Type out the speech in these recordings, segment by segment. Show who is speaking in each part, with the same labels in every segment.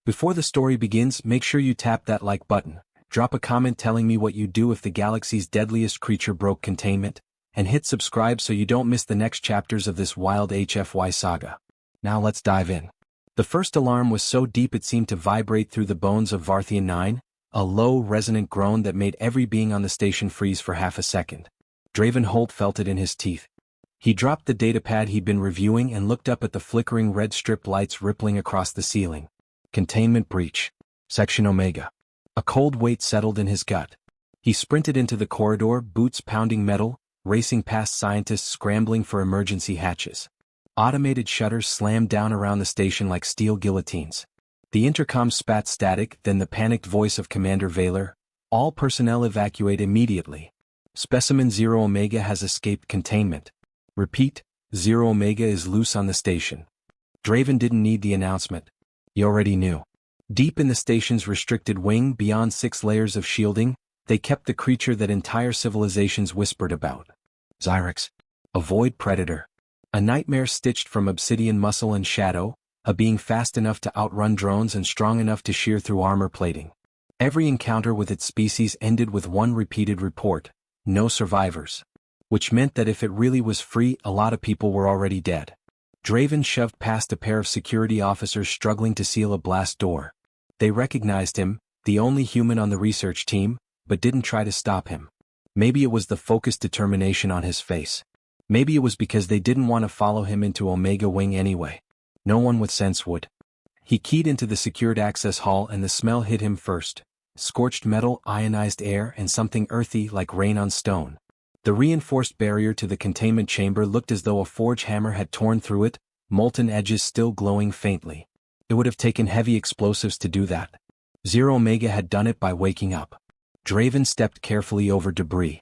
Speaker 1: Before the story begins, make sure you tap that like button, drop a comment telling me what you'd do if the galaxy's deadliest creature broke containment, and hit subscribe so you don't miss the next chapters of this wild HFY saga. Now let's dive in. The first alarm was so deep it seemed to vibrate through the bones of Varthian 9, a low, resonant groan that made every being on the station freeze for half a second. Draven Holt felt it in his teeth. He dropped the datapad he'd been reviewing and looked up at the flickering red strip lights rippling across the ceiling. Containment breach. Section Omega. A cold weight settled in his gut. He sprinted into the corridor, boots pounding metal, racing past scientists scrambling for emergency hatches. Automated shutters slammed down around the station like steel guillotines. The intercom spat static, then the panicked voice of Commander Vaylor. All personnel evacuate immediately. Specimen 0 Omega has escaped containment. Repeat, 0 Omega is loose on the station. Draven didn't need the announcement. He already knew. Deep in the station's restricted wing, beyond 6 layers of shielding, they kept the creature that entire civilizations whispered about. Xyrix. A void predator. A nightmare stitched from obsidian muscle and shadow, a being fast enough to outrun drones and strong enough to shear through armor plating. Every encounter with its species ended with one repeated report: no survivors. Which meant that if it really was free, a lot of people were already dead. Draven shoved past a pair of security officers struggling to seal a blast door. They recognized him, the only human on the research team, but didn't try to stop him. Maybe it was the focused determination on his face. Maybe it was because they didn't want to follow him into Omega Wing anyway. No one with sense would. He keyed into the secured access hall and the smell hit him first. Scorched metal, ionized air, and something earthy like rain on stone. The reinforced barrier to the containment chamber looked as though a forge hammer had torn through it, molten edges still glowing faintly. It would have taken heavy explosives to do that. 0 Omega had done it by waking up. Draven stepped carefully over debris.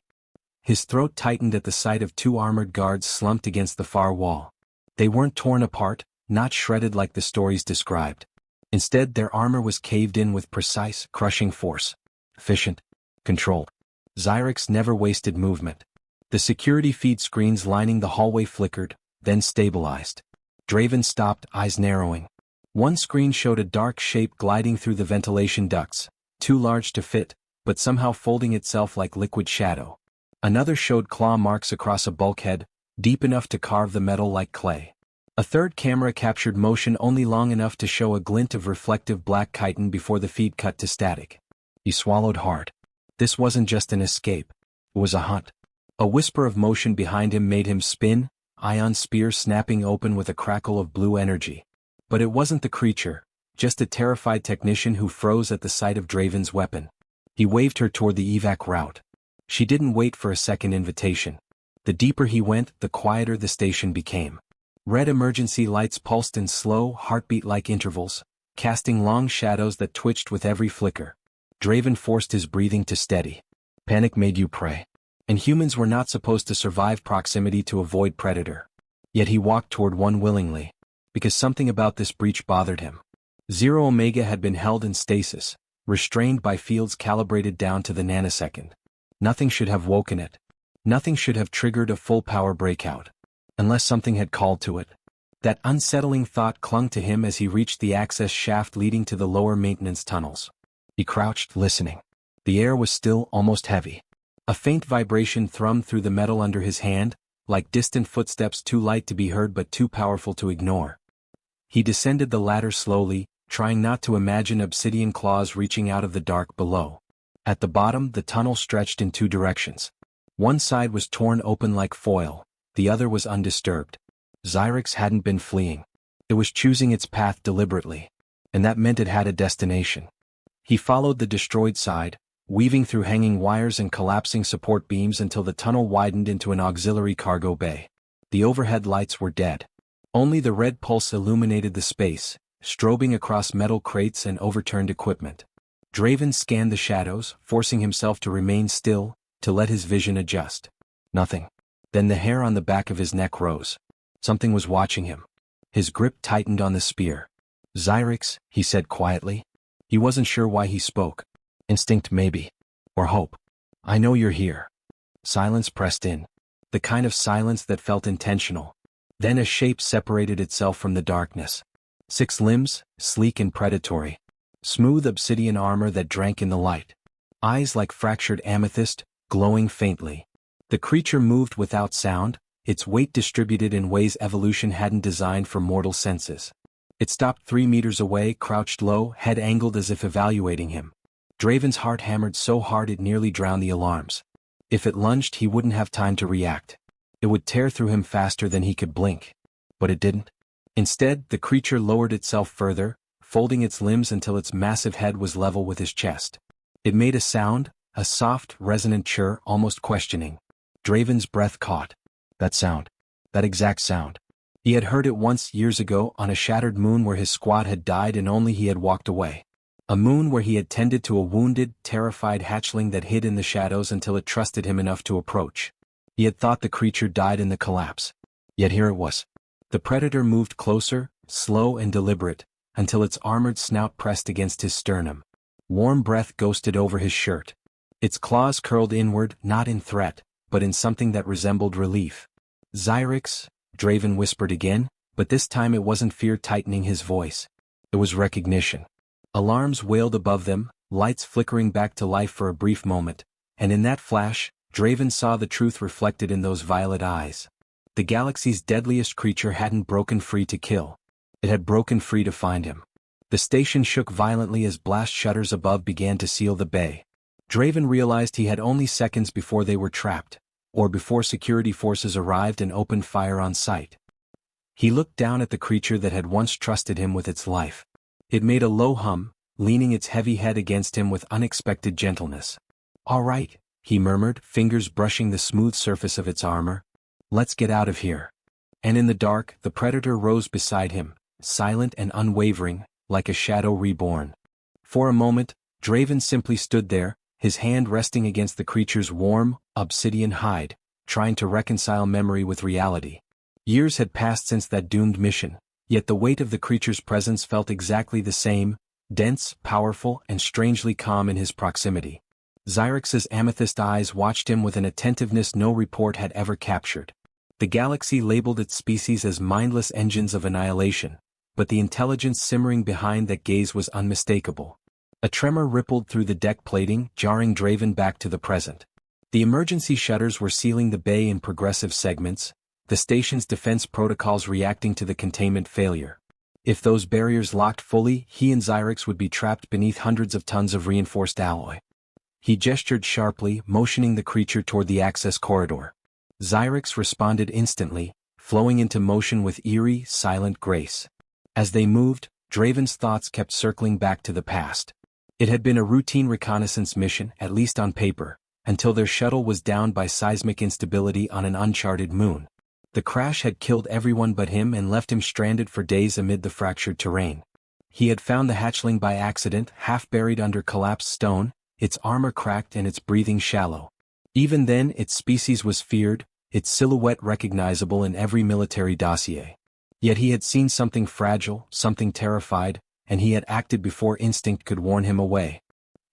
Speaker 1: His throat tightened at the sight of 2 armored guards slumped against the far wall. They weren't torn apart, not shredded like the stories described. Instead, their armor was caved in with precise, crushing force. Efficient. Controlled. Xyrix never wasted movement. The security feed screens lining the hallway flickered, then stabilized. Draven stopped, eyes narrowing. One screen showed a dark shape gliding through the ventilation ducts, too large to fit, but somehow folding itself like liquid shadow. Another showed claw marks across a bulkhead, deep enough to carve the metal like clay. A third camera captured motion only long enough to show a glint of reflective black chitin before the feed cut to static. He swallowed hard. This wasn't just an escape. It was a hunt. A whisper of motion behind him made him spin, ion spear snapping open with a crackle of blue energy. But it wasn't the creature, just a terrified technician who froze at the sight of Draven's weapon. He waved her toward the evac route. She didn't wait for a second invitation. The deeper he went, the quieter the station became. Red emergency lights pulsed in slow, heartbeat-like intervals, casting long shadows that twitched with every flicker. Draven forced his breathing to steady. Panic made you pray. And humans were not supposed to survive proximity to a void predator. Yet he walked toward one willingly, because something about this breach bothered him. 0 Omega had been held in stasis, restrained by fields calibrated down to the nanosecond. Nothing should have woken it. Nothing should have triggered a full power breakout. Unless something had called to it. That unsettling thought clung to him as he reached the access shaft leading to the lower maintenance tunnels. He crouched, listening. The air was still, almost heavy. A faint vibration thrummed through the metal under his hand, like distant footsteps too light to be heard but too powerful to ignore. He descended the ladder slowly, trying not to imagine obsidian claws reaching out of the dark below. At the bottom, the tunnel stretched in 2 directions. One side was torn open like foil, the other was undisturbed. Xyrix hadn't been fleeing. It was choosing its path deliberately. And that meant it had a destination. He followed the destroyed side, weaving through hanging wires and collapsing support beams until the tunnel widened into an auxiliary cargo bay. The overhead lights were dead. Only the red pulse illuminated the space, strobing across metal crates and overturned equipment. Draven scanned the shadows, forcing himself to remain still, to let his vision adjust. Nothing. Then the hair on the back of his neck rose. Something was watching him. His grip tightened on the spear. Xyrix, he said quietly. He wasn't sure why he spoke. Instinct maybe. Or hope. I know you're here. Silence pressed in. The kind of silence that felt intentional. Then a shape separated itself from the darkness. 6 limbs, sleek and predatory. smooth obsidian armor that drank in the light. Eyes like fractured amethyst, glowing faintly. The creature moved without sound, its weight distributed in ways evolution hadn't designed for mortal senses. It stopped 3 meters away, crouched low, head angled as if evaluating him. Draven's heart hammered so hard it nearly drowned the alarms. If it lunged, he wouldn't have time to react. It would tear through him faster than he could blink. But it didn't. Instead, the creature lowered itself further, folding its limbs until its massive head was level with his chest. It made a sound, a soft, resonant chirr, almost questioning. Draven's breath caught. That sound. That exact sound. He had heard it once years ago on a shattered moon where his squad had died and only he had walked away. A moon where he had tended to a wounded, terrified hatchling that hid in the shadows until it trusted him enough to approach. He had thought the creature died in the collapse. Yet here it was. The predator moved closer, slow and deliberate, until its armored snout pressed against his sternum. Warm breath ghosted over his shirt. Its claws curled inward, not in threat, but in something that resembled relief. Xyrix, Draven whispered again, but this time it wasn't fear tightening his voice. It was recognition. Alarms wailed above them, lights flickering back to life for a brief moment, and in that flash, Draven saw the truth reflected in those violet eyes. The galaxy's deadliest creature hadn't broken free to kill. It had broken free to find him. The station shook violently as blast shutters above began to seal the bay. Draven realized he had only seconds before they were trapped, or before security forces arrived and opened fire on sight. He looked down at the creature that had once trusted him with its life. It made a low hum, leaning its heavy head against him with unexpected gentleness. "All right," he murmured, fingers brushing the smooth surface of its armor. "Let's get out of here." And in the dark, the predator rose beside him, silent and unwavering, like a shadow reborn. For a moment, Draven simply stood there, his hand resting against the creature's warm, obsidian hide, trying to reconcile memory with reality. Years had passed since that doomed mission, yet the weight of the creature's presence felt exactly the same, dense, powerful, and strangely calm in his proximity. Xyrix's amethyst eyes watched him with an attentiveness no report had ever captured. The galaxy labeled its species as mindless engines of annihilation, but the intelligence simmering behind that gaze was unmistakable. A tremor rippled through the deck plating, jarring Draven back to the present. The emergency shutters were sealing the bay in progressive segments, the station's defense protocols reacting to the containment failure. If those barriers locked fully, he and Xyrix would be trapped beneath hundreds of tons of reinforced alloy. He gestured sharply, motioning the creature toward the access corridor. Xyrix responded instantly, flowing into motion with eerie, silent grace. As they moved, Draven's thoughts kept circling back to the past. It had been a routine reconnaissance mission, at least on paper, until their shuttle was downed by seismic instability on an uncharted moon. The crash had killed everyone but him and left him stranded for days amid the fractured terrain. He had found the hatchling by accident, half buried under collapsed stone, its armor cracked and its breathing shallow. Even then, its species was feared, its silhouette recognizable in every military dossier. Yet he had seen something fragile, something terrified, and he had acted before instinct could warn him away.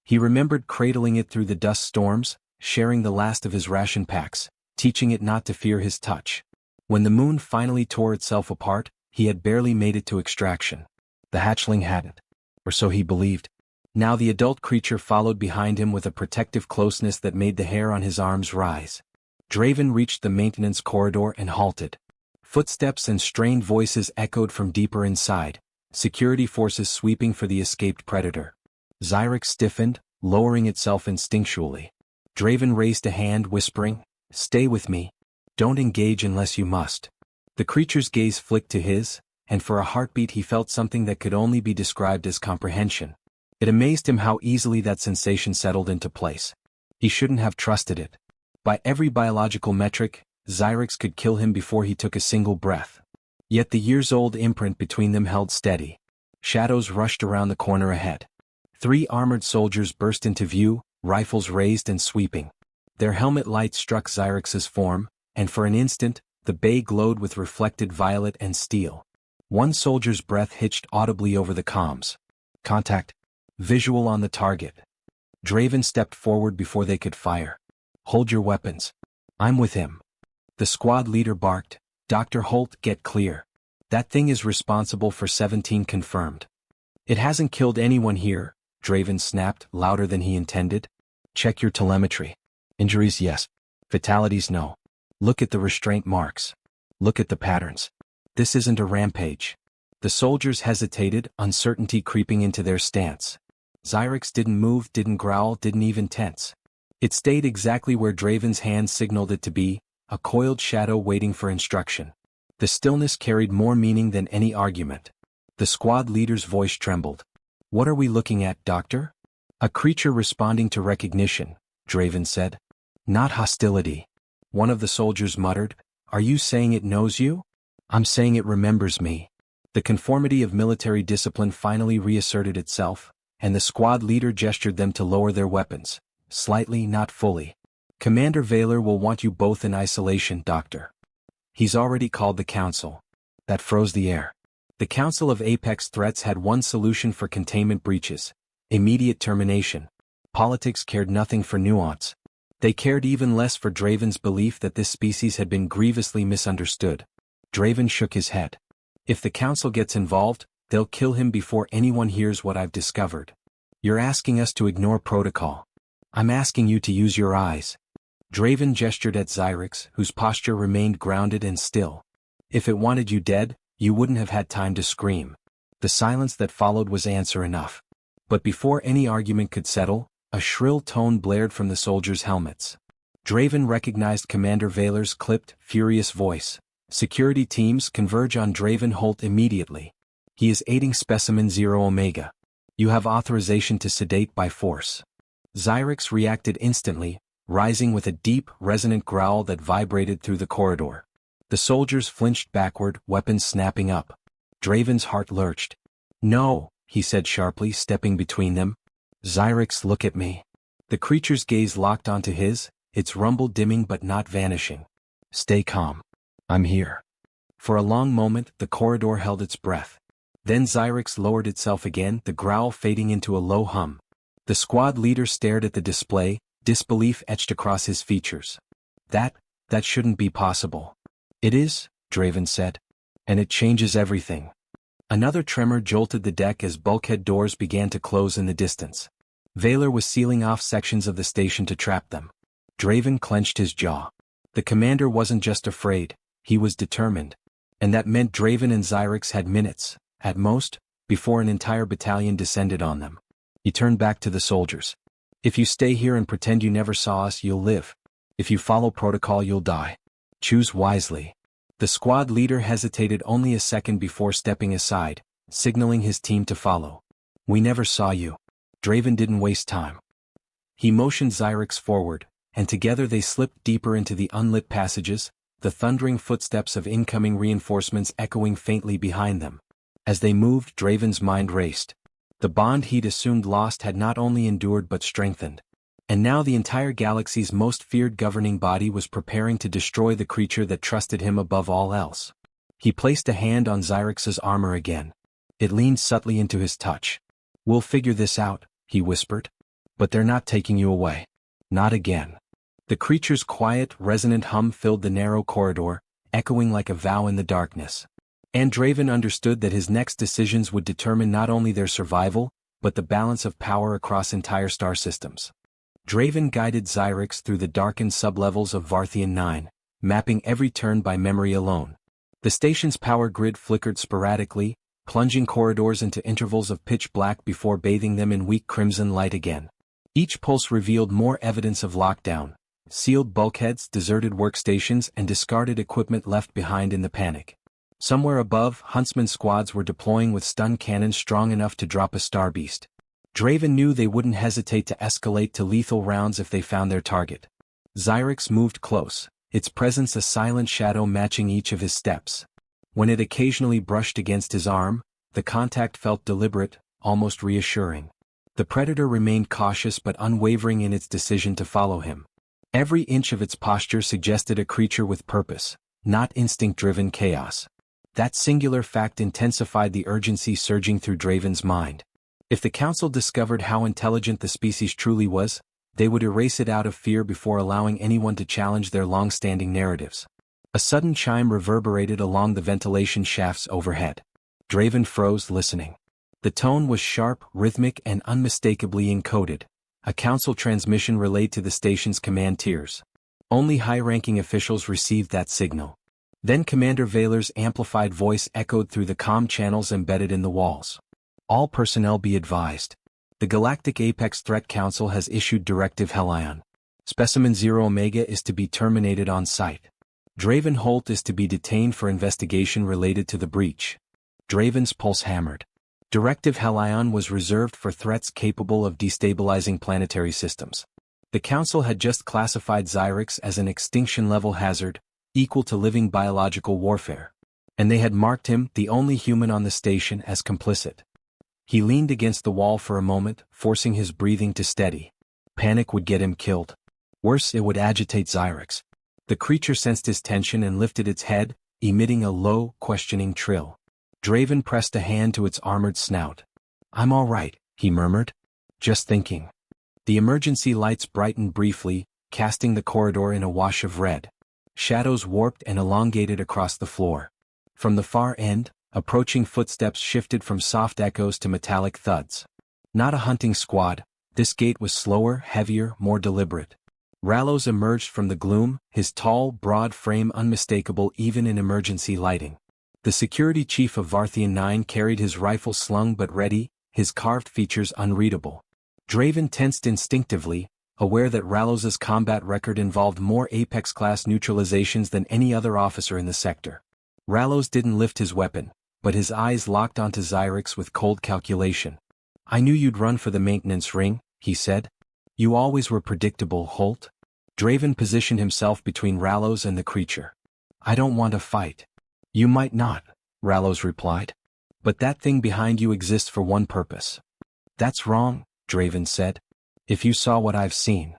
Speaker 1: He remembered cradling it through the dust storms, sharing the last of his ration packs, teaching it not to fear his touch. When the moon finally tore itself apart, he had barely made it to extraction. The hatchling hadn't. Or so he believed. Now the adult creature followed behind him with a protective closeness that made the hair on his arms rise. Draven reached the maintenance corridor and halted. Footsteps and strained voices echoed from deeper inside, security forces sweeping for the escaped predator. Xyrix stiffened, lowering itself instinctually. Draven raised a hand, whispering, "Stay with me. Don't engage unless you must." The creature's gaze flicked to his, and for a heartbeat he felt something that could only be described as comprehension. It amazed him how easily that sensation settled into place. He shouldn't have trusted it. By every biological metric, Xyrix could kill him before he took a single breath. Yet the years-old imprint between them held steady. Shadows rushed around the corner ahead. 3 armored soldiers burst into view, rifles raised and sweeping. Their helmet light struck Xyrix's form, and for an instant, the bay glowed with reflected violet and steel. One soldier's breath hitched audibly over the comms. "Contact. Visual on the target." Draven stepped forward before they could fire. "Hold your weapons. I'm with him." The squad leader barked, "Dr. Holt, get clear. That thing is responsible for 17 confirmed." It hasn't killed anyone here, Draven snapped, louder than he intended. Check your telemetry. Injuries, yes. Fatalities, no. Look at the restraint marks. Look at the patterns. This isn't a rampage. The soldiers hesitated, uncertainty creeping into their stance. Xyrix didn't move, didn't growl, didn't even tense. It stayed exactly where Draven's hand signaled it to be, a coiled shadow waiting for instruction. The stillness carried more meaning than any argument. The squad leader's voice trembled. What are we looking at, Doctor? A creature responding to recognition, Draven said. Not hostility. One of the soldiers muttered. Are you saying it knows you? I'm saying it remembers me. The conformity of military discipline finally reasserted itself, and the squad leader gestured them to lower their weapons. Slightly, not fully. Commander Vaylor will want you both in isolation, Doctor. He's already called the council. That froze the air. The Council of Apex Threats had one solution for containment breaches: immediate termination. Politics cared nothing for nuance. They cared even less for Draven's belief that this species had been grievously misunderstood. Draven shook his head. If the council gets involved, they'll kill him before anyone hears what I've discovered. You're asking us to ignore protocol. I'm asking you to use your eyes. Draven gestured at Xyrix, whose posture remained grounded and still. If it wanted you dead, you wouldn't have had time to scream. The silence that followed was answer enough. But before any argument could settle, a shrill tone blared from the soldiers' helmets. Draven recognized Commander Vaylor's clipped, furious voice. Security teams converge on Draven Holt immediately. He is aiding Specimen 0 Omega. You have authorization to sedate by force. Xyrix reacted instantly, rising with a deep, resonant growl that vibrated through the corridor. The soldiers flinched backward, weapons snapping up. Draven's heart lurched. No, he said sharply, stepping between them. Xyrix, look at me. The creature's gaze locked onto his, its rumble dimming but not vanishing. Stay calm. I'm here. For a long moment, the corridor held its breath. Then Xyrix lowered itself again, the growl fading into a low hum. The squad leader stared at the display, disbelief etched across his features. That shouldn't be possible. It is, Draven said. And it changes everything. Another tremor jolted the deck as bulkhead doors began to close in the distance. Vaylor was sealing off sections of the station to trap them. Draven clenched his jaw. The commander wasn't just afraid, he was determined. And that meant Draven and Xyrix had minutes, at most, before an entire battalion descended on them. He turned back to the soldiers. If you stay here and pretend you never saw us, you'll live. If you follow protocol, you'll die. Choose wisely. The squad leader hesitated only a second before stepping aside, signaling his team to follow. We never saw you. Draven didn't waste time. He motioned Xyrix forward, and together they slipped deeper into the unlit passages, the thundering footsteps of incoming reinforcements echoing faintly behind them. As they moved, Draven's mind raced. The bond he'd assumed lost had not only endured but strengthened. And now the entire galaxy's most feared governing body was preparing to destroy the creature that trusted him above all else. He placed a hand on Xyrix's armor again. It leaned subtly into his touch. We'll figure this out, he whispered. But they're not taking you away. Not again. The creature's quiet, resonant hum filled the narrow corridor, echoing like a vow in the darkness. And Draven understood that his next decisions would determine not only their survival, but the balance of power across entire star systems. Draven guided Xyrix through the darkened sublevels of Varthian 9, mapping every turn by memory alone. The station's power grid flickered sporadically, plunging corridors into intervals of pitch black before bathing them in weak crimson light again. Each pulse revealed more evidence of lockdown: sealed bulkheads, deserted workstations, and discarded equipment left behind in the panic. Somewhere above, huntsman squads were deploying with stun cannons strong enough to drop a star beast. Draven knew they wouldn't hesitate to escalate to lethal rounds if they found their target. Xyrix moved close, its presence a silent shadow matching each of his steps. When it occasionally brushed against his arm, the contact felt deliberate, almost reassuring. The predator remained cautious but unwavering in its decision to follow him. Every inch of its posture suggested a creature with purpose, not instinct-driven chaos. That singular fact intensified the urgency surging through Draven's mind. If the Council discovered how intelligent the species truly was, they would erase it out of fear before allowing anyone to challenge their long-standing narratives. A sudden chime reverberated along the ventilation shafts overhead. Draven froze, listening. The tone was sharp, rhythmic, and unmistakably encoded. A council transmission relayed to the station's command tiers. Only high-ranking officials received that signal. Then Commander Vaylor's amplified voice echoed through the comm channels embedded in the walls. All personnel be advised. The Galactic Apex Threat Council has issued Directive Hellion. Specimen 0 Omega is to be terminated on site. Draven Holt is to be detained for investigation related to the breach. Draven's pulse hammered. Directive Hellion was reserved for threats capable of destabilizing planetary systems. The Council had just classified Xyrix as an extinction-level hazard, equal to living biological warfare. And they had marked him, the only human on the station, as complicit. He leaned against the wall for a moment, forcing his breathing to steady. Panic would get him killed. Worse, it would agitate Xyrix. The creature sensed his tension and lifted its head, emitting a low, questioning trill. Draven pressed a hand to its armored snout. "I'm all right," he murmured. "Just thinking." The emergency lights brightened briefly, casting the corridor in a wash of red. Shadows warped and elongated across the floor. From the far end, approaching footsteps shifted from soft echoes to metallic thuds. Not a hunting squad, this gait was slower, heavier, more deliberate. Rallos emerged from the gloom, his tall, broad frame unmistakable even in emergency lighting. The security chief of Varthian 9 carried his rifle slung but ready, his carved features unreadable. Draven tensed instinctively, aware that Rallos's combat record involved more Apex-class neutralizations than any other officer in the sector. Rallos didn't lift his weapon, but his eyes locked onto Xyrix with cold calculation. "I knew you'd run for the maintenance ring," he said. "You always were predictable, Holt." Draven positioned himself between Rallos and the creature. "I don't want to fight." "You might not," Rallos replied. "But that thing behind you exists for one purpose." "That's wrong," Draven said. "If you saw what I've seen."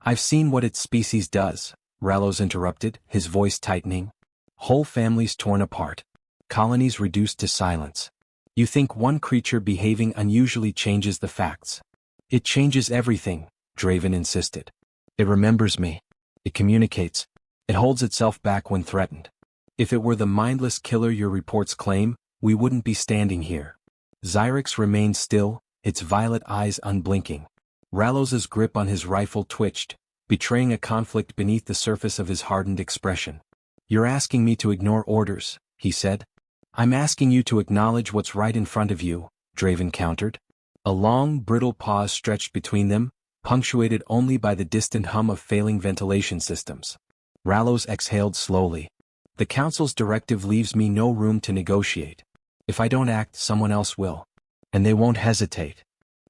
Speaker 1: "I've seen what its species does," Rallos interrupted, his voice tightening. "Whole families torn apart. Colonies reduced to silence. You think one creature behaving unusually changes the facts. It changes everything," Draven insisted. "It remembers me. It communicates. It holds itself back when threatened. If it were the mindless killer your reports claim, we wouldn't be standing here." Xyrix remained still, its violet eyes unblinking. Rallos's grip on his rifle twitched, betraying a conflict beneath the surface of his hardened expression. "You're asking me to ignore orders," he said. "I'm asking you to acknowledge what's right in front of you," Draven countered. A long, brittle pause stretched between them, punctuated only by the distant hum of failing ventilation systems. Rallos exhaled slowly. "The Council's directive leaves me no room to negotiate. If I don't act, someone else will. And they won't hesitate."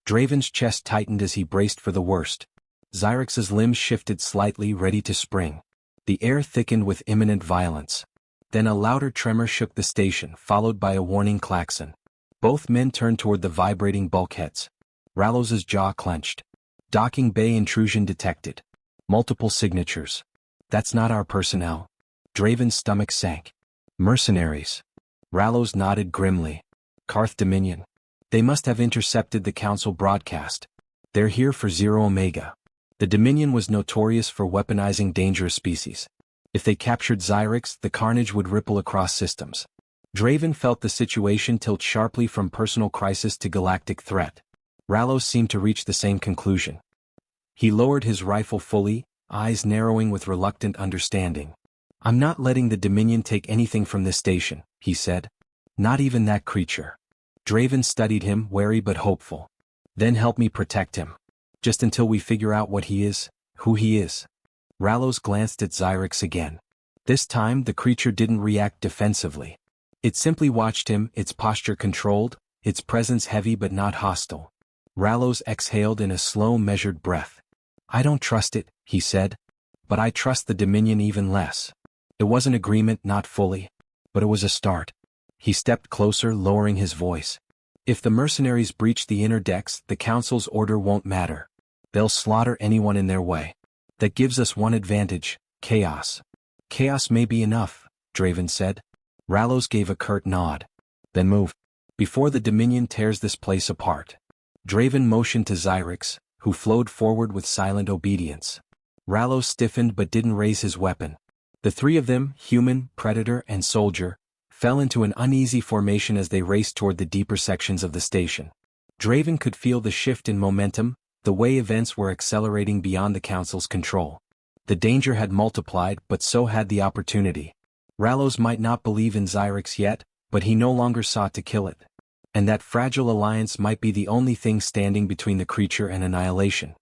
Speaker 1: Draven's chest tightened as he braced for the worst. Xyrix's limbs shifted slightly, ready to spring. The air thickened with imminent violence. Then a louder tremor shook the station, followed by a warning klaxon. Both men turned toward the vibrating bulkheads. Rallos's jaw clenched. "Docking bay intrusion detected. Multiple signatures. That's not our personnel." Draven's stomach sank. "Mercenaries." Rallos nodded grimly. "Karth Dominion. They must have intercepted the Council broadcast. They're here for 0 Omega. The Dominion was notorious for weaponizing dangerous species. If they captured Xyrix, the carnage would ripple across systems." Draven felt the situation tilt sharply from personal crisis to galactic threat. Rallos seemed to reach the same conclusion. He lowered his rifle fully, eyes narrowing with reluctant understanding. "I'm not letting the Dominion take anything from this station," he said. "Not even that creature." Draven studied him, wary but hopeful. "Then help me protect him. Just until we figure out what he is, who he is." Rallos glanced at Xyrix again. This time the creature didn't react defensively. It simply watched him, its posture controlled, its presence heavy but not hostile. Rallos exhaled in a slow, measured breath. "I don't trust it," he said. "But I trust the Dominion even less." It was an agreement, not fully. But it was a start. He stepped closer, lowering his voice. "If the mercenaries breach the inner decks, the Council's order won't matter. They'll slaughter anyone in their way. That gives us one advantage: chaos." "Chaos may be enough," Draven said. Rallos gave a curt nod. "Then move. Before the Dominion tears this place apart." Draven motioned to Xyrix, who flowed forward with silent obedience. Rallos stiffened but didn't raise his weapon. The three of them, human, predator, and soldier, fell into an uneasy formation as they raced toward the deeper sections of the station. Draven could feel the shift in momentum, the way events were accelerating beyond the Council's control. The danger had multiplied, but so had the opportunity. Rallos might not believe in Xyrix yet, but he no longer sought to kill it. And that fragile alliance might be the only thing standing between the creature and annihilation.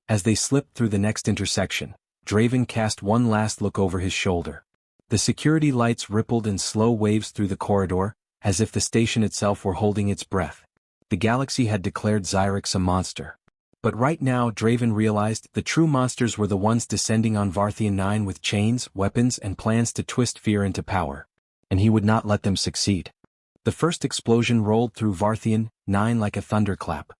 Speaker 1: As they slipped through the next intersection, Draven cast one last look over his shoulder. The security lights rippled in slow waves through the corridor, as if the station itself were holding its breath. The galaxy had declared Xyrix a monster. But right now Draven realized the true monsters were the ones descending on Varthian 9 with chains, weapons and plans to twist fear into power. And he would not let them succeed. The first explosion rolled through Varthian 9 like a thunderclap.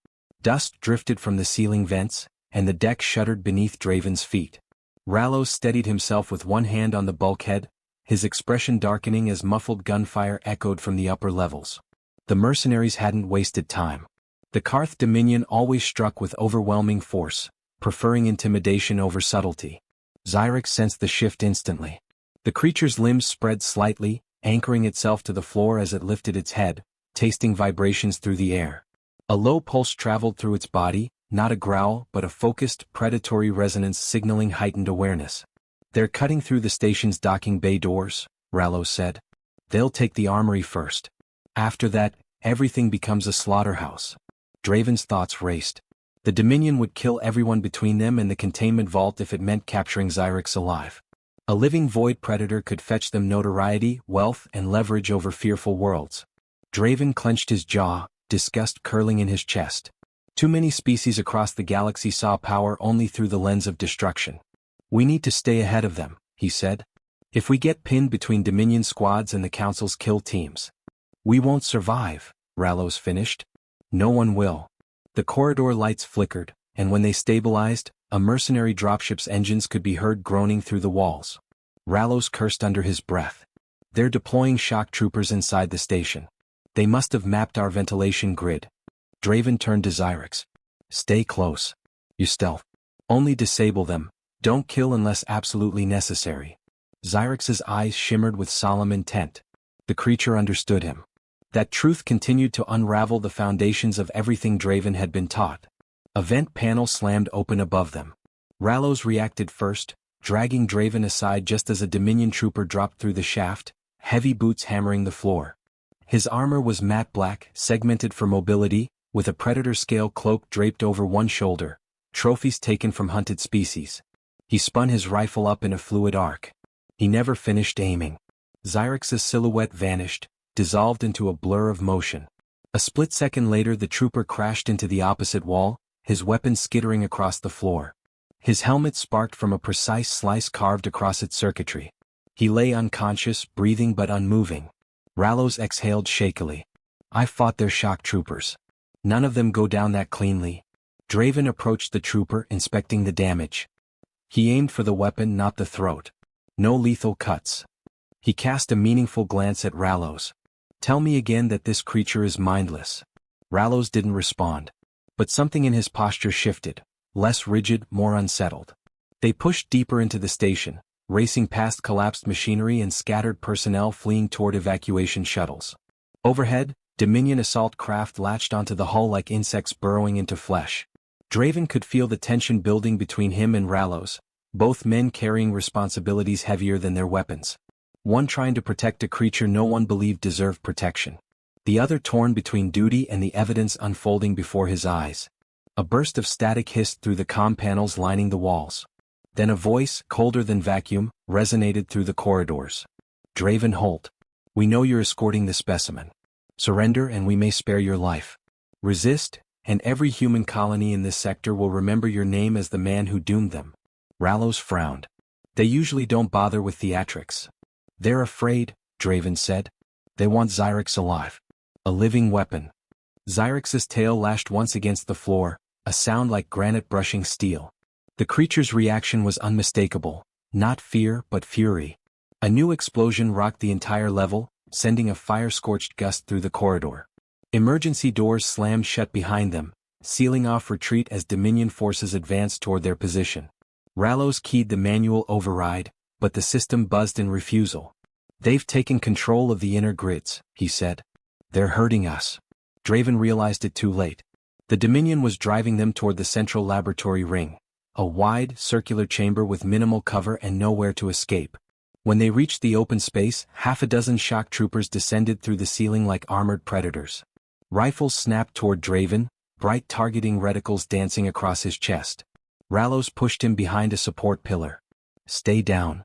Speaker 1: Dust drifted from the ceiling vents, and the deck shuddered beneath Draven's feet. Rallos steadied himself with one hand on the bulkhead, his expression darkening as muffled gunfire echoed from the upper levels. The mercenaries hadn't wasted time. The Karth Dominion always struck with overwhelming force, preferring intimidation over subtlety. Xyrix sensed the shift instantly. The creature's limbs spread slightly, anchoring itself to the floor as it lifted its head, tasting vibrations through the air. A low pulse traveled through its body, not a growl but a focused, predatory resonance signaling heightened awareness. "They're cutting through the station's docking bay doors," Rallos said. "They'll take the armory first. After that, everything becomes a slaughterhouse." Draven's thoughts raced. The Dominion would kill everyone between them and the containment vault if it meant capturing Xyrix alive. A living void predator could fetch them notoriety, wealth, and leverage over fearful worlds. Draven clenched his jaw, disgust curling in his chest. Too many species across the galaxy saw power only through the lens of destruction. "We need to stay ahead of them," he said. "If we get pinned between Dominion squads and the Council's kill teams, we won't survive," Rallos finished. "No one will." The corridor lights flickered, and when they stabilized, a mercenary dropship's engines could be heard groaning through the walls. Rallos cursed under his breath. "They're deploying shock troopers inside the station. They must have mapped our ventilation grid." Draven turned to Xyrix. "Stay close. You stealth. Only disable them. Don't kill unless absolutely necessary." Xyrix's eyes shimmered with solemn intent. The creature understood him. That truth continued to unravel the foundations of everything Draven had been taught. A vent panel slammed open above them. Rallos reacted first, dragging Draven aside just as a Dominion trooper dropped through the shaft, heavy boots hammering the floor. His armor was matte black, segmented for mobility, with a predator-scale cloak draped over one shoulder, trophies taken from hunted species. He spun his rifle up in a fluid arc. He never finished aiming. Xyrix's silhouette vanished, dissolved into a blur of motion. A split second later the trooper crashed into the opposite wall, his weapon skittering across the floor. His helmet sparked from a precise slice carved across its circuitry. He lay unconscious, breathing but unmoving. Rallos exhaled shakily. "I fought their shock troopers. None of them go down that cleanly." Draven approached the trooper, inspecting the damage. He aimed for the weapon, not the throat. No lethal cuts. He cast a meaningful glance at Rallos. "Tell me again that this creature is mindless." Rallos didn't respond. But something in his posture shifted, less rigid, more unsettled. They pushed deeper into the station, racing past collapsed machinery and scattered personnel fleeing toward evacuation shuttles. Overhead, Dominion assault craft latched onto the hull like insects burrowing into flesh. Draven could feel the tension building between him and Rallos, both men carrying responsibilities heavier than their weapons. One trying to protect a creature no one believed deserved protection. The other torn between duty and the evidence unfolding before his eyes. A burst of static hissed through the comm panels lining the walls. Then a voice, colder than vacuum, resonated through the corridors. "Draven Holt. We know you're escorting the specimen. Surrender and we may spare your life. Resist, and every human colony in this sector will remember your name as the man who doomed them." Rallos frowned. "They usually don't bother with theatrics." "They're afraid," Draven said. "They want Xyrix alive. A living weapon." Xyrix's tail lashed once against the floor, a sound like granite brushing steel. The creature's reaction was unmistakable, not fear but fury. A new explosion rocked the entire level, sending a fire-scorched gust through the corridor. Emergency doors slammed shut behind them, sealing off retreat as Dominion forces advanced toward their position. Rallos keyed the manual override, but the system buzzed in refusal. "They've taken control of the inner grids," he said. "They're hurting us." Draven realized it too late. The Dominion was driving them toward the central laboratory ring, a wide, circular chamber with minimal cover and nowhere to escape. When they reached the open space, half a dozen shock troopers descended through the ceiling like armored predators. Rifles snapped toward Draven, bright targeting reticles dancing across his chest. Rallos pushed him behind a support pillar. "Stay down."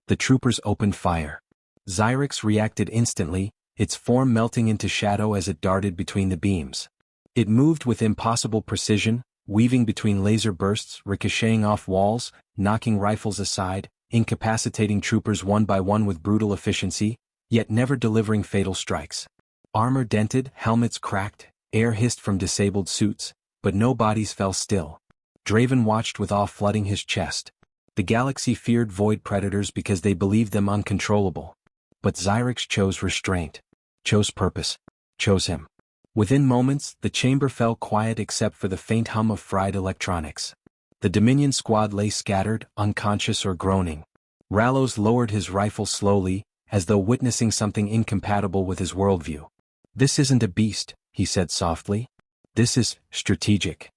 Speaker 1: The troopers opened fire. Xyrix reacted instantly, its form melting into shadow as it darted between the beams. It moved with impossible precision, weaving between laser bursts, ricocheting off walls, knocking rifles aside, incapacitating troopers one by one with brutal efficiency, yet never delivering fatal strikes. Armor dented, helmets cracked, air hissed from disabled suits, but no bodies fell still. Draven watched with awe flooding his chest. The galaxy feared void predators because they believed them uncontrollable. But Xyrix chose restraint, chose purpose, chose him. Within moments, the chamber fell quiet except for the faint hum of fried electronics. The Dominion squad lay scattered, unconscious or groaning. Rallos lowered his rifle slowly, as though witnessing something incompatible with his worldview. "This isn't a beast," he said softly. "This is strategic."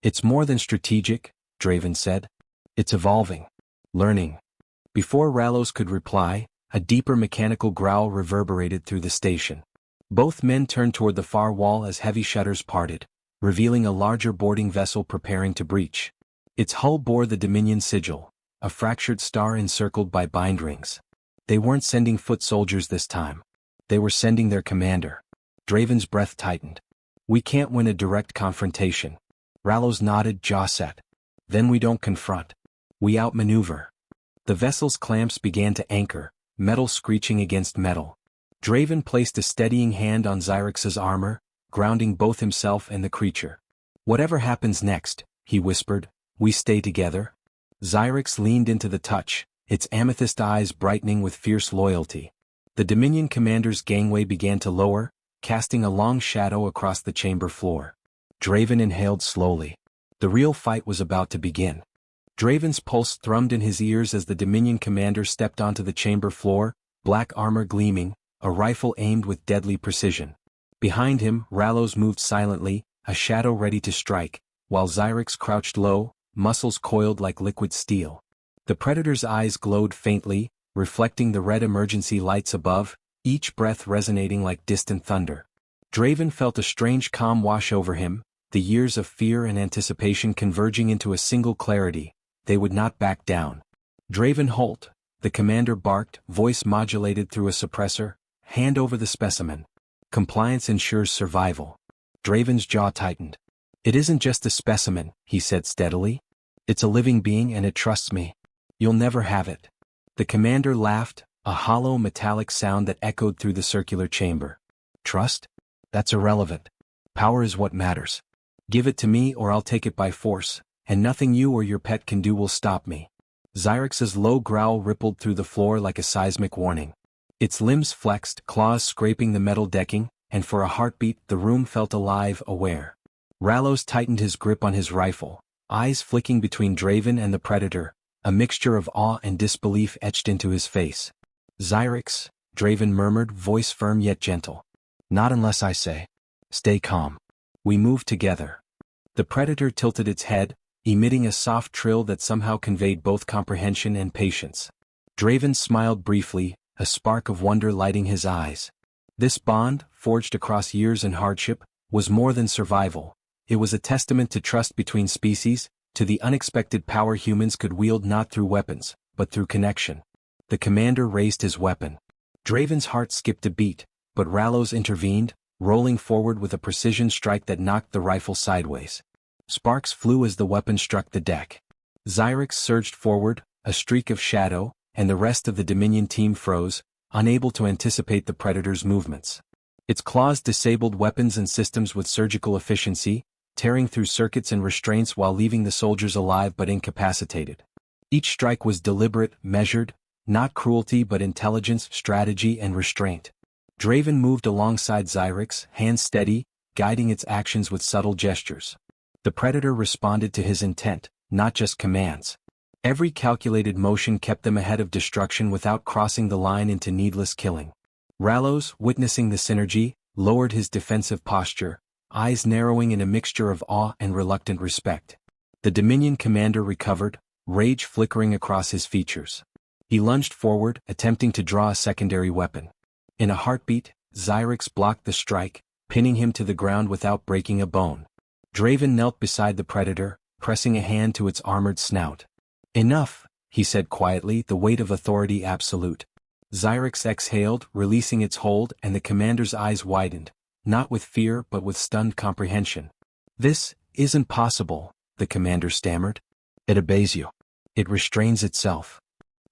Speaker 1: "It's more than strategic," Draven said. "It's evolving. Learning." Before Rallos could reply, a deeper mechanical growl reverberated through the station. Both men turned toward the far wall as heavy shutters parted, revealing a larger boarding vessel preparing to breach. Its hull bore the Dominion sigil, a fractured star encircled by bind rings. They weren't sending foot soldiers this time. They were sending their commander. Draven's breath tightened. "We can't win a direct confrontation." Rallos nodded, jaw set. "Then we don't confront. We outmaneuver." The vessel's clamps began to anchor, metal screeching against metal. Draven placed a steadying hand on Xyrix's armor, grounding both himself and the creature. "Whatever happens next," he whispered, "we stay together." Xyrix leaned into the touch, its amethyst eyes brightening with fierce loyalty. The Dominion commander's gangway began to lower, casting a long shadow across the chamber floor. Draven inhaled slowly. The real fight was about to begin. Draven's pulse thrummed in his ears as the Dominion commander stepped onto the chamber floor, black armor gleaming, a rifle aimed with deadly precision. Behind him, Rallos moved silently, a shadow ready to strike, while Xyrix crouched low, muscles coiled like liquid steel. The Predator's eyes glowed faintly, reflecting the red emergency lights above, each breath resonating like distant thunder. Draven felt a strange calm wash over him, the years of fear and anticipation converging into a single clarity: they would not back down. "Draven Holt," the commander barked, voice modulated through a suppressor, "hand over the specimen. Compliance ensures survival." Draven's jaw tightened. "It isn't just a specimen," he said steadily. "It's a living being and it trusts me. You'll never have it." The commander laughed, a hollow metallic sound that echoed through the circular chamber. "Trust? That's irrelevant. Power is what matters. Give it to me or I'll take it by force, and nothing you or your pet can do will stop me." Xyrix's low growl rippled through the floor like a seismic warning. Its limbs flexed, claws scraping the metal decking, and for a heartbeat the room felt alive, aware. Rallos tightened his grip on his rifle, eyes flicking between Draven and the Predator, a mixture of awe and disbelief etched into his face. "Xyrix," Draven murmured, voice firm yet gentle. "Not unless I say. Stay calm. We move together." The Predator tilted its head, emitting a soft trill that somehow conveyed both comprehension and patience. Draven smiled briefly, a spark of wonder lighting his eyes. This bond, forged across years and hardship, was more than survival. It was a testament to trust between species, to the unexpected power humans could wield not through weapons, but through connection. The commander raised his weapon. Draven's heart skipped a beat, but Rallos intervened, rolling forward with a precision strike that knocked the rifle sideways. Sparks flew as the weapon struck the deck. Xyrix surged forward, a streak of shadow, and the rest of the Dominion team froze, unable to anticipate the Predator's movements. Its claws disabled weapons and systems with surgical efficiency, tearing through circuits and restraints while leaving the soldiers alive but incapacitated. Each strike was deliberate, measured, not cruelty but intelligence, strategy, and restraint. Draven moved alongside Xyrix, hands steady, guiding its actions with subtle gestures. The Predator responded to his intent, not just commands. Every calculated motion kept them ahead of destruction without crossing the line into needless killing. Rallos, witnessing the synergy, lowered his defensive posture, eyes narrowing in a mixture of awe and reluctant respect. The Dominion commander recovered, rage flickering across his features. He lunged forward, attempting to draw a secondary weapon. In a heartbeat, Xyrix blocked the strike, pinning him to the ground without breaking a bone. Draven knelt beside the predator, pressing a hand to its armored snout. "Enough," he said quietly, the weight of authority absolute. Xyrix exhaled, releasing its hold, and the commander's eyes widened, not with fear but with stunned comprehension. "This isn't possible," the commander stammered. "It obeys you. It restrains itself."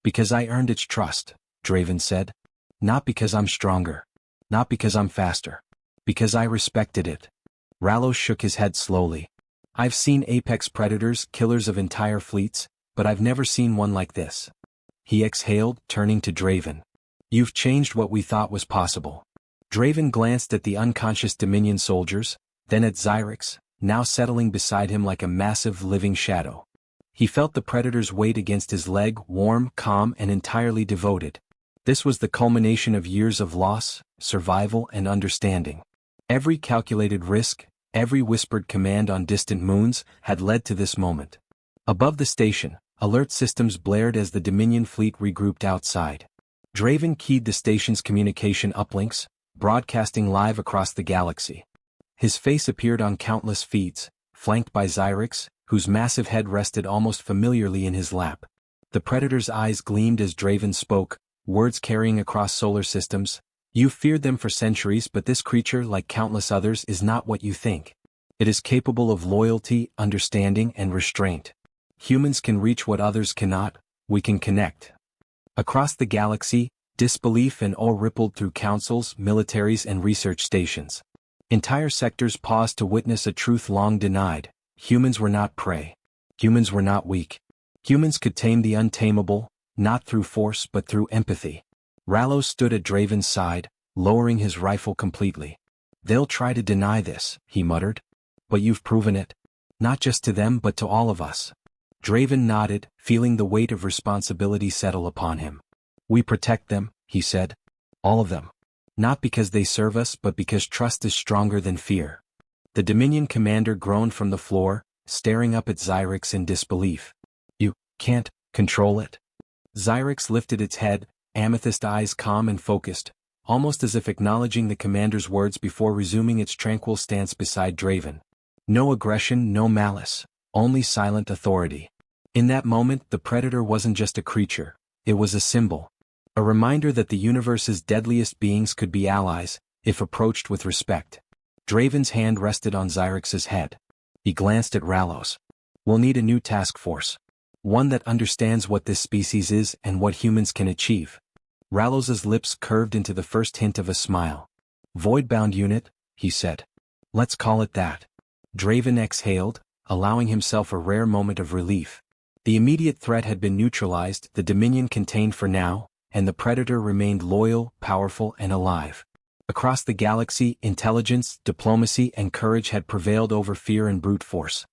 Speaker 1: "Because I earned its trust," Draven said. "Not because I'm stronger. Not because I'm faster. Because I respected it." Rallos shook his head slowly. "I've seen apex predators, killers of entire fleets, but I've never seen one like this." He exhaled, turning to Draven. "You've changed what we thought was possible." Draven glanced at the unconscious Dominion soldiers, then at Xyrix, now settling beside him like a massive living shadow. He felt the predator's weight against his leg, warm, calm, and entirely devoted. This was the culmination of years of loss, survival, and understanding. Every calculated risk, every whispered command on distant moons, had led to this moment. Above the station, alert systems blared as the Dominion fleet regrouped outside. Draven keyed the station's communication uplinks, broadcasting live across the galaxy. His face appeared on countless feeds, flanked by Xyrix, whose massive head rested almost familiarly in his lap. The Predator's eyes gleamed as Draven spoke, words carrying across solar systems. "You've feared them for centuries, but this creature, like countless others, is not what you think. It is capable of loyalty, understanding, and restraint. Humans can reach what others cannot. We can connect." Across the galaxy, disbelief and awe rippled through councils, militaries, and research stations. Entire sectors paused to witness a truth long denied. Humans were not prey. Humans were not weak. Humans could tame the untamable, not through force but through empathy. Rallos stood at Draven's side, lowering his rifle completely. "They'll try to deny this," he muttered. "But you've proven it. Not just to them but to all of us." Draven nodded, feeling the weight of responsibility settle upon him. "We protect them," he said. "All of them. Not because they serve us but because trust is stronger than fear." The Dominion commander groaned from the floor, staring up at Xyrix in disbelief. "You can't control it?" Xyrix lifted its head, amethyst eyes calm and focused, almost as if acknowledging the commander's words before resuming its tranquil stance beside Draven. No aggression, no malice, only silent authority. In that moment, the Predator wasn't just a creature, it was a symbol. A reminder that the universe's deadliest beings could be allies, if approached with respect. Draven's hand rested on Xyrix's head. He glanced at Rallos. "We'll need a new task force. One that understands what this species is and what humans can achieve." Rallos's lips curved into the first hint of a smile. "Voidbound unit," he said. "Let's call it that." Draven exhaled, allowing himself a rare moment of relief. The immediate threat had been neutralized, the Dominion contained for now, and the Predator remained loyal, powerful, and alive. Across the galaxy, intelligence, diplomacy, and courage had prevailed over fear and brute force.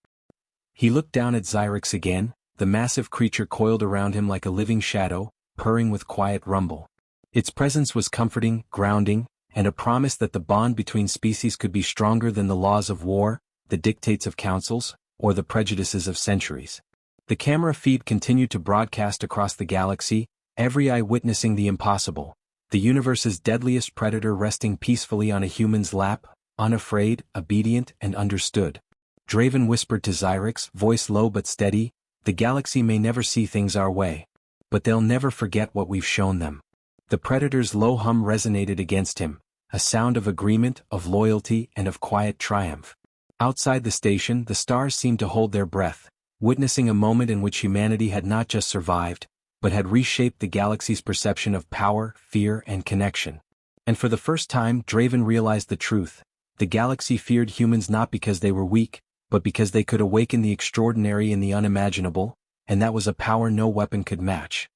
Speaker 1: He looked down at Xyrix again, the massive creature coiled around him like a living shadow, purring with quiet rumble. Its presence was comforting, grounding, and a promise that the bond between species could be stronger than the laws of war, the dictates of councils, or the prejudices of centuries. The camera feed continued to broadcast across the galaxy, every eye witnessing the impossible. The universe's deadliest predator resting peacefully on a human's lap, unafraid, obedient, and understood. Draven whispered to Xyrix, voice low but steady, "The galaxy may never see things our way. But they'll never forget what we've shown them." The Predator's low hum resonated against him, a sound of agreement, of loyalty, and of quiet triumph. Outside the station, the stars seemed to hold their breath, witnessing a moment in which humanity had not just survived, but had reshaped the galaxy's perception of power, fear, and connection. And for the first time, Draven realized the truth. The galaxy feared humans not because they were weak, but because they could awaken the extraordinary in the unimaginable, and that was a power no weapon could match.